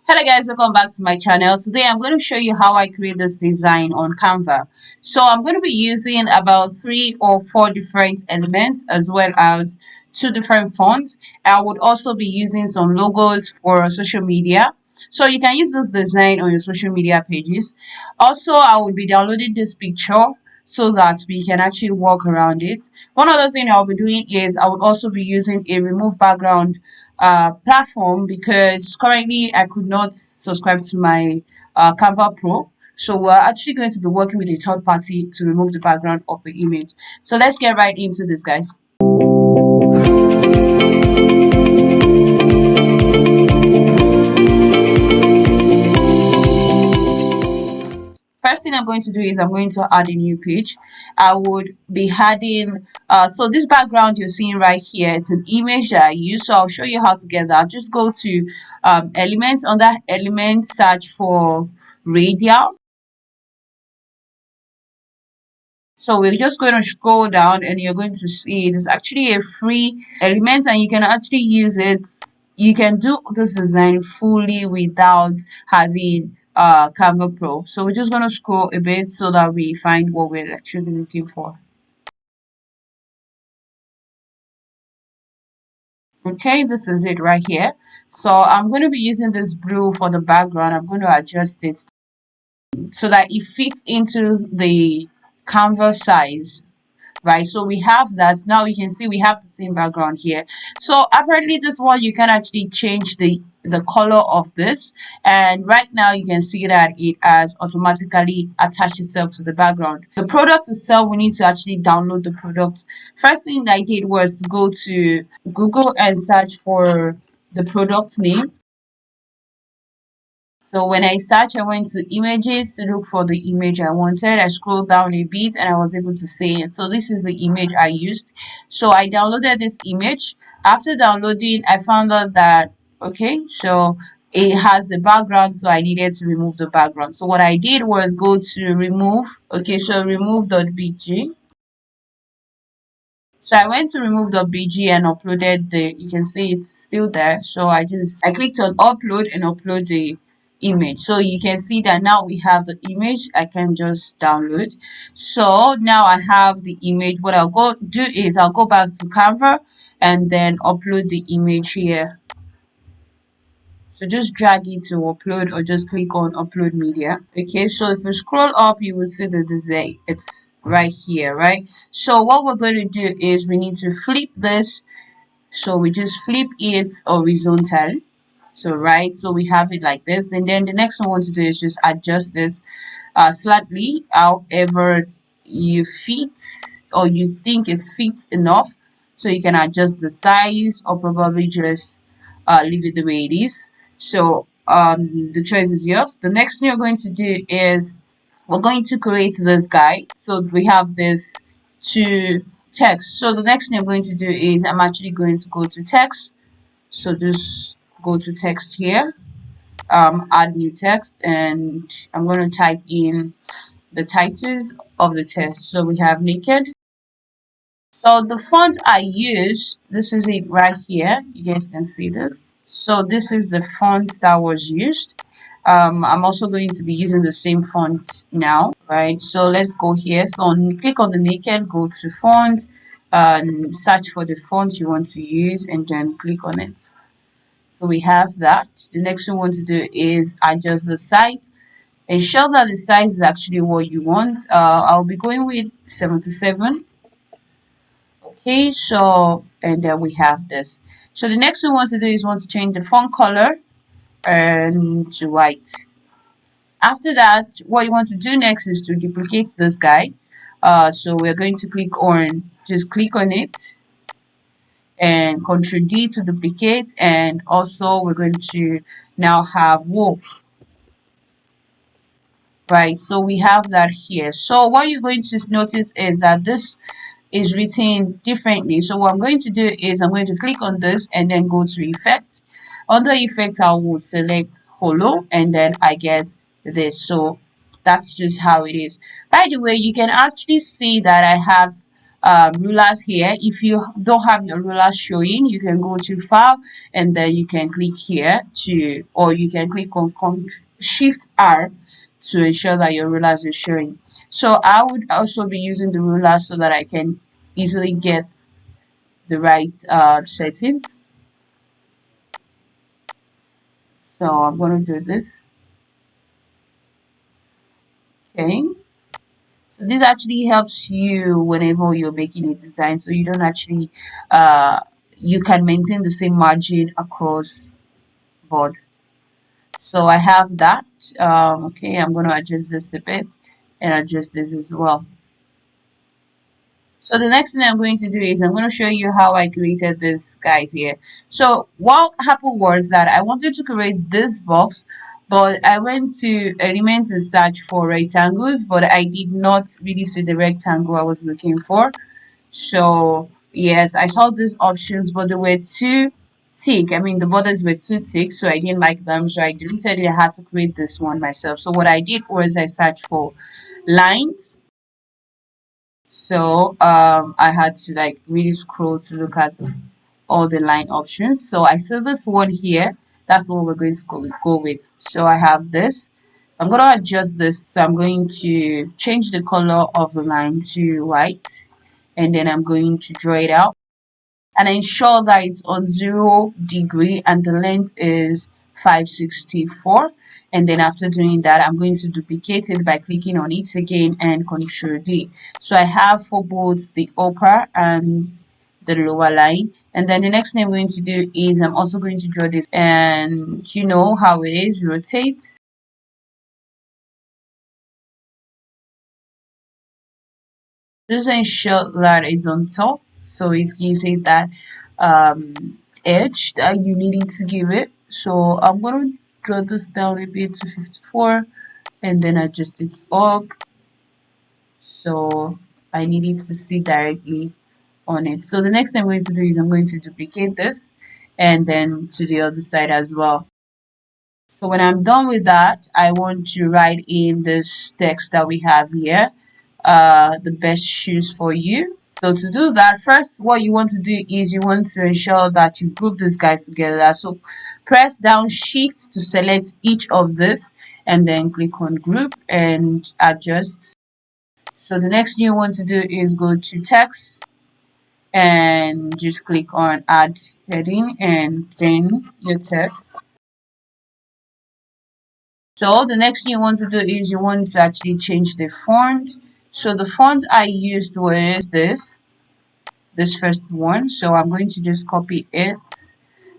Hello guys, welcome back to my channel. Today I'm going to show you how I create this design on Canva. So I'm going to be using about 3 or 4 different elements as well as 2 different fonts. I would also be using some logos for social media. So you can use this design on your social media pages. Also, I will be downloading this picture so that we can actually work around it. One other thing I'll be doing is I would also be using a remove background platform because currently I could not subscribe to my Canva Pro. So we're actually going to be working with a third party to remove the background of the image. So let's get right into this, guys. First thing I'm going to do is I'm going to add a new page. I would be adding so this background you're seeing right here, it's an image that I use. So I'll show you how to get that. Just go to elements. On that element, search for radial. So we're just going to scroll down and you're going to see it is actually a free element and you can actually use it. You can do this design fully without having Canva Pro. So we're just going to scroll a bit so that we find what we're actually looking for. Okay, this is it right here. So I'm going to be using this blue for the background. I'm going to adjust it so that it fits into the canvas size, right? So we have that. Now you can see we have the same background here. So apparently this one you can actually change the color of this, and right now you can see that it has automatically attached itself to the background. The product itself, we need to actually download the product. First thing I did was to go to Google and search for the product name. So when I searched, I went to images to look for the image I wanted. I scrolled down a bit and I was able to see it. So this is the image I used. So I downloaded this image. After downloading, I found out that, okay, so it has the background, so I needed to remove the background. So what I did was go to remove, okay, so remove.bg. So I went to remove.bg and uploaded you can see it's still there. So I clicked on upload and upload the image. So you can see that now we have the image. I can just download. So now I have the image. What I'll go do is I'll go back to Canva and then upload the image here. So just drag it to upload or just click on upload media. Okay, so if you scroll up, you will see the design. It's right here, right? So what we're going to do is we need to flip this. So we just flip it horizontal. So right, so we have it like this. And then the next one we want to do is just adjust it slightly, however you fit or you think it's fit enough. So you can adjust the size or probably just leave it the way it is. So the choice is yours. The next thing you're going to do is we're going to create this guy. So we have this to text. So the next thing I'm going to do is I'm actually going to go to text. So just go to text here, add new text, and I'm going to type in the titles of the text. So we have naked. So the font I use, this is it right here. You guys can see this. So this is the font that was used. I'm also going to be using the same font now, right? So let's go here. So click on the naked, go to font, and search for the font you want to use, and then click on it. So we have that. The next thing we want to do is adjust the size. Ensure that the size is actually what you want. I'll be going with 77. Okay, so and then we have this. So the next thing we want to do is want to change the font color and to white. After that, what you want to do next is to duplicate this guy. So we're going to just click on it and Ctrl D to duplicate, and also we're going to now have wolf, right? So we have that here. So what you're going to notice is that this is written differently. So what I'm going to do is I'm going to click on this and then go to effect. Under effect, I will select holo and then I get this. So that's just how it is. By the way, you can actually see that I have rulers here. If you don't have your rulers showing, you can go to file and then you can click here to, or you can click on Shift R to ensure that your rulers is showing. So I would also be using the ruler so that I can easily get the right settings. So I'm going to do this. Okay. So this actually helps you whenever you're making a design, so you don't actually you can maintain the same margin across board. So I have that. Okay, I'm going to adjust this a bit and adjust this as well. So the next thing I'm going to do is I'm going to show you how I created this guys here. So what happened was that I wanted to create this box, but I went to elements and search for rectangles, but I did not really see the rectangle I was looking for. So yes, I saw these options, but they were too thick. I mean, the borders were too thick, so I didn't like them. So I deleted it. I had to create this one myself. So what I did was I searched for lines. So I had to like really scroll to look at all the line options. So I see this one here. That's what we're going to go with. So I have this. I'm going to adjust this. So I'm going to change the color of the line to white. And then I'm going to draw it out and ensure that it's on 0 degree and the length is 564. And then after doing that, I'm going to duplicate it by clicking on it again and Ctrl D. So I have for both the upper and the lower line. And then the next thing I'm going to do is I'm also going to draw this, and you know how it is, rotate. Just ensure that it's on top, so it gives it that edge that you need to give it. So I'm going to draw this down a bit to 54 and then adjust it up. So I need it to see directly on it. So the next thing I'm going to do is I'm going to duplicate this and then to the other side as well. So when I'm done with that, I want to write in this text that we have here, the best shoes for you. So to do that, first what you want to do is you want to ensure that you group these guys together. So press down Shift to select each of this and then click on group and adjust. So the next thing you want to do is go to text and just click on add heading and then your text. So the next thing you want to do is you want to actually change the font. So the font I used was this first one. So I'm going to just copy it.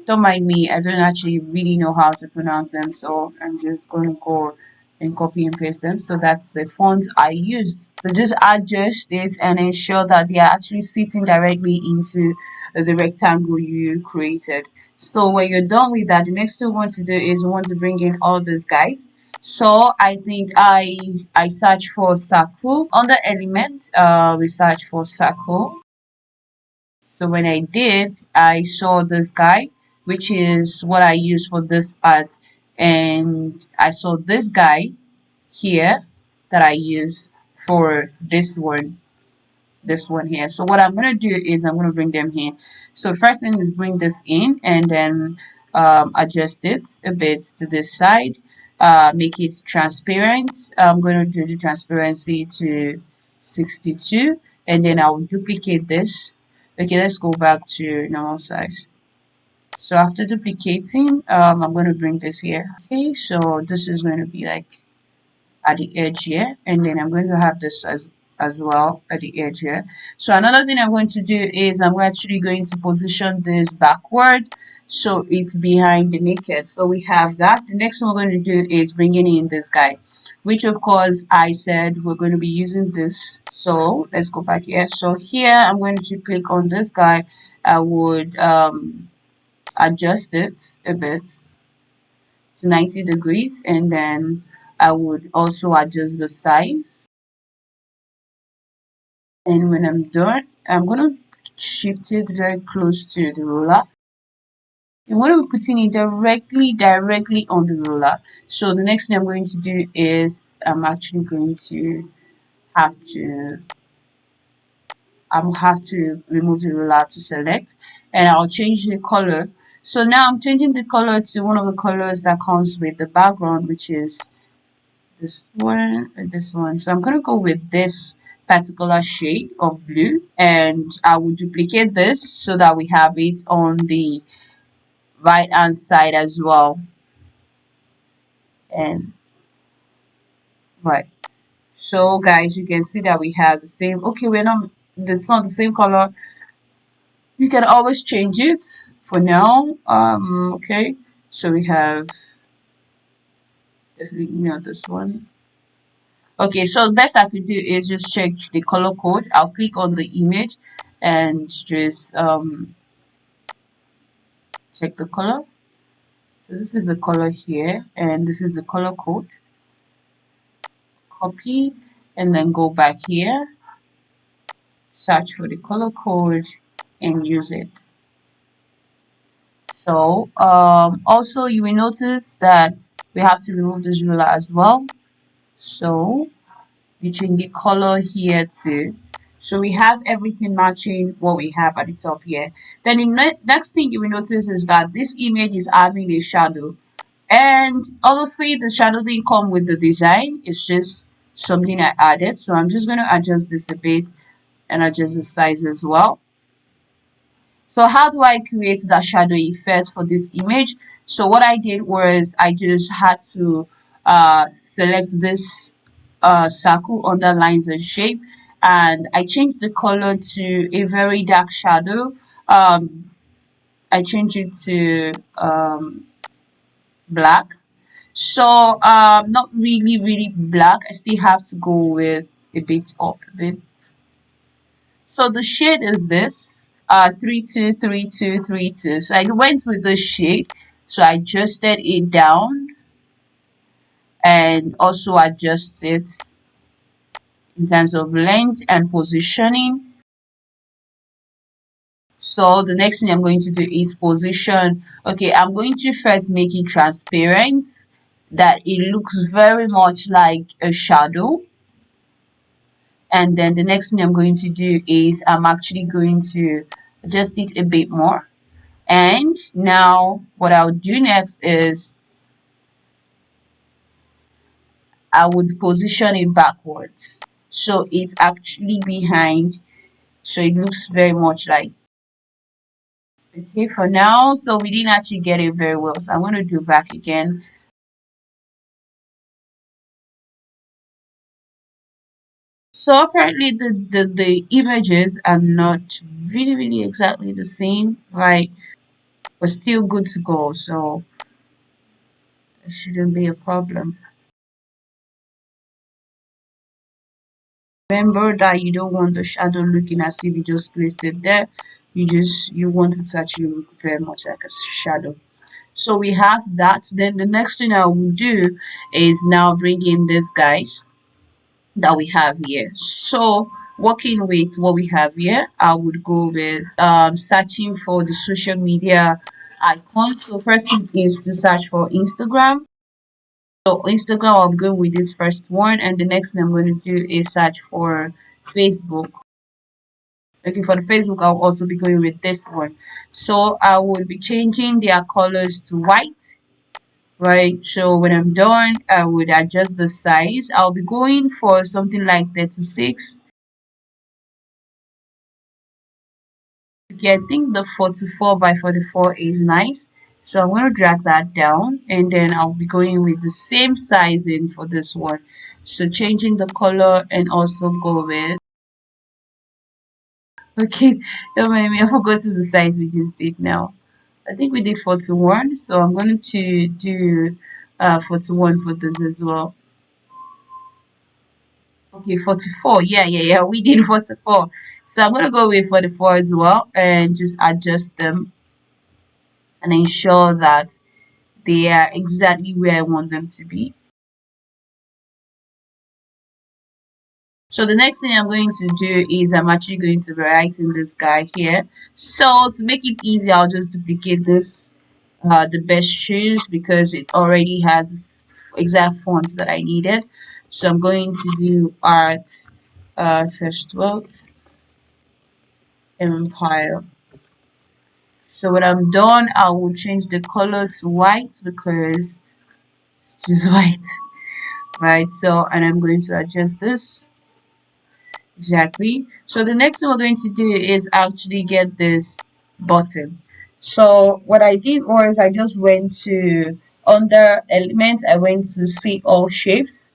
Don't mind me, I don't actually really know how to pronounce them, so I'm just going to go and copy and paste them. So that's the font I used. So just adjust it and ensure that they are actually sitting directly into the rectangle you created. So when you're done with that, the next thing you want to do is you want to bring in all these guys. So I think I search for circle under element. We search for circle. So when I did, I saw this guy, which is what I use for this art, and I saw this guy here that I use for this one here. So what I'm going to do is I'm going to bring them here. So first thing is bring this in and then adjust it a bit to this side, make it transparent. I'm going to do the transparency to 62 and then I'll duplicate this. Okay, let's go back to normal size. So after duplicating, I'm going to bring this here. Okay, so this is going to be like at the edge here, and then I'm going to have this as well at the edge here. So another thing I'm going to do is I'm actually going to position this backward so it's behind the naked. So we have that. The next one we're going to do is bringing in this guy, which of course I said we're going to be using this. So let's go back here. So here I'm going to click on this guy. I would adjust it a bit to 90 degrees, and then I would also adjust the size. And when I'm done, I'm going to shift it very close to the ruler. You want to be putting it directly on the ruler. So the next thing I'm going to do is I'm actually going to have to I'll have to remove the ruler to select, and I'll change the color. So now I'm changing the color to one of the colors that comes with the background, which is this one and this one. So I'm going to go with this particular shade of blue, and I will duplicate this so that we have it on the right hand side as well. And right, so guys, you can see that we have the same. Okay, we're not, it's not the same color. You can always change it for now. Okay, so we have definitely, this one. Okay, so the best I could do is just check the color code. I'll click on the image and just check the color. So this is the color here, and this is the color code. Copy, and then go back here, search for the color code, and use it. So also you will notice that we have to remove this ruler as well. So you change the color here too. So we have everything matching what we have at the top here. Then the next thing you will notice is that this image is having a shadow. And honestly, the shadow didn't come with the design. It's just something I added. So I'm just going to adjust this a bit and adjust the size as well. So how do I create that shadow effect for this image? So what I did was I just had to select this circle underlines and shape, and I changed the color to a very dark shadow. I changed it to black. So not really black. I still have to go with a bit up a bit. So the shade is this 323232. So I went with the shade, so I adjusted it down and also adjust it in terms of length and positioning. So the next thing I'm going to do is position. Okay, I'm going to first make it transparent, that it looks very much like a shadow. And then the next thing I'm going to do is I'm actually going to adjust it a bit more. And now what I'll do next is I would position it backwards. So it's actually behind. So it looks very much like, okay, for now. So we didn't actually get it very well. So I'm going to do back again. So apparently the images are not really exactly the same. Like, we're still good to go. So it shouldn't be a problem. Remember that you don't want the shadow looking as if you just placed it there. You want it to actually look very much like a shadow. So we have that. Then the next thing I will do is now bring in these guys that we have here. So working with what we have here, I would go with searching for the social media icon. So first thing is to search for Instagram. So Instagram, I'll go with this first one, and the next thing I'm going to do is search for Facebook. Okay, for the Facebook, I'll also be going with this one. So I will be changing their colors to white, right? So when I'm done, I would adjust the size. I'll be going for something like 36. Okay, I think the 44 by 44 is nice. So I'm going to drag that down, and then I'll be going with the same sizing for this one. So changing the color and also go with, okay, don't mind me, I forgot the size we just did now. I think we did 41, so I'm going to do 41 for this as well. Okay, 44. Yeah. We did 44. So I'm going to go with 44 as well and just adjust them and ensure that they are exactly where I want them to be. So the next thing I'm going to do is I'm actually going to be writing this guy here. So to make it easy, I'll just duplicate this the best shoes because it already has exact fonts that I needed. So I'm going to do art first world. Empire. So when I'm done, I will change the color to white because it's just white, right? So, and I'm going to adjust this. Exactly. So the next thing we're going to do is actually get this button. So what I did was I just went to under elements, I went to see all shapes,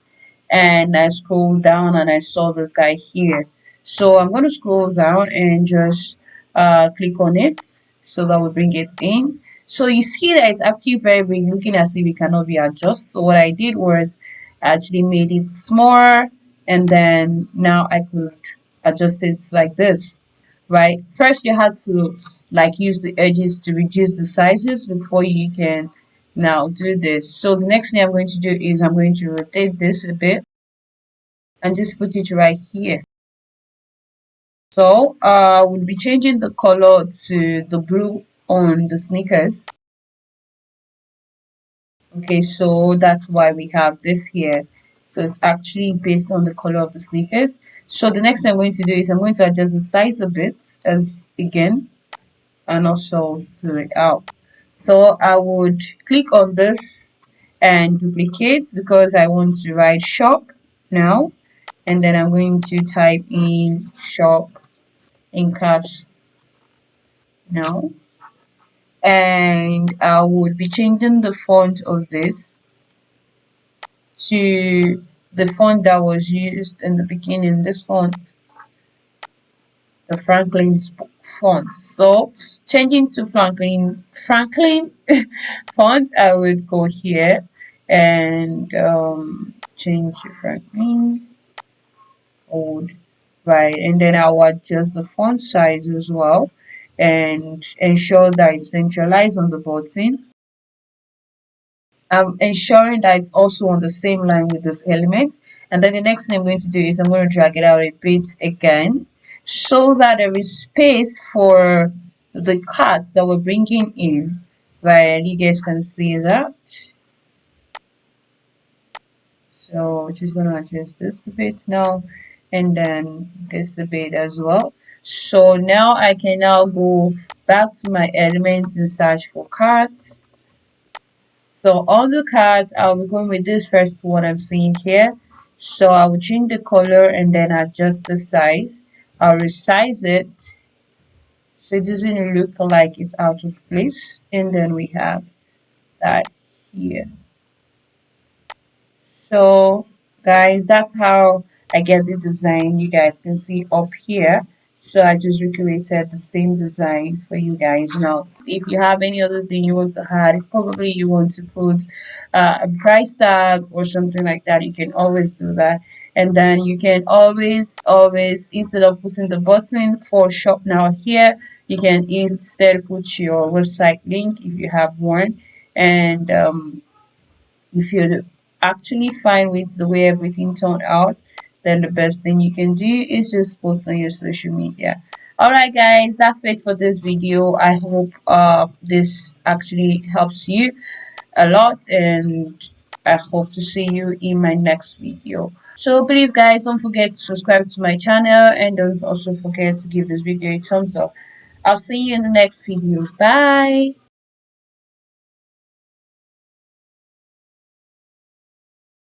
and I scrolled down and I saw this guy here. So I'm going to scroll down and just click on it so that will bring it in. So you see that it's actually very big, looking as if it cannot be adjusted. So what I did was I actually made it smaller, and then now I could adjust it like this, right? First you had to like use the edges to reduce the sizes before you can now do this. So the next thing I'm going to do is I'm going to rotate this a bit and just put it right here. So we'll be changing the color to the blue on the sneakers. Okay, so that's why we have this here. So it's actually based on the color of the sneakers. So the next thing I'm going to do is I'm going to adjust the size a bit as again, and also to it out. So I would click on this and duplicate because I want to write shop now, and then I'm going to type in shop in caps now, and I would be changing the font of this to the font that was used in the beginning, this font, the font. So changing to Franklin font, I would go here and change to Franklin old, right? And then I'll adjust the font size as well and ensure that it's centralized on the button. I'm ensuring that it's also on the same line with this element. And then the next thing I'm going to do is I'm going to drag it out a bit again so that there is space for the cards that we're bringing in. Right, you guys can see that. So just going to adjust this a bit now, and then this a bit as well. So now I can now go back to my elements and search for cards. So on the cards, I'll be going with this first one I'm seeing here. So I will change the color and then adjust the size. I'll resize it so it doesn't look like it's out of place. And then we have that here. So guys, that's how I get the design. You guys can see up here. So I just recreated the same design for you guys. Now if you have any other thing you want to add, probably you want to put a price tag or something like that, you can always do that. And then you can always instead of putting the button for shop now here, you can instead put your website link if you have one. And if you're actually fine with the way everything turned out, then the best thing you can do is just post on your social media. All right guys, that's it for this video. I hope this actually helps you a lot, and I hope to see you in my next video. So please guys, don't forget to subscribe to my channel, and don't also forget to give this video a thumbs up. I'll see you in the next video. Bye.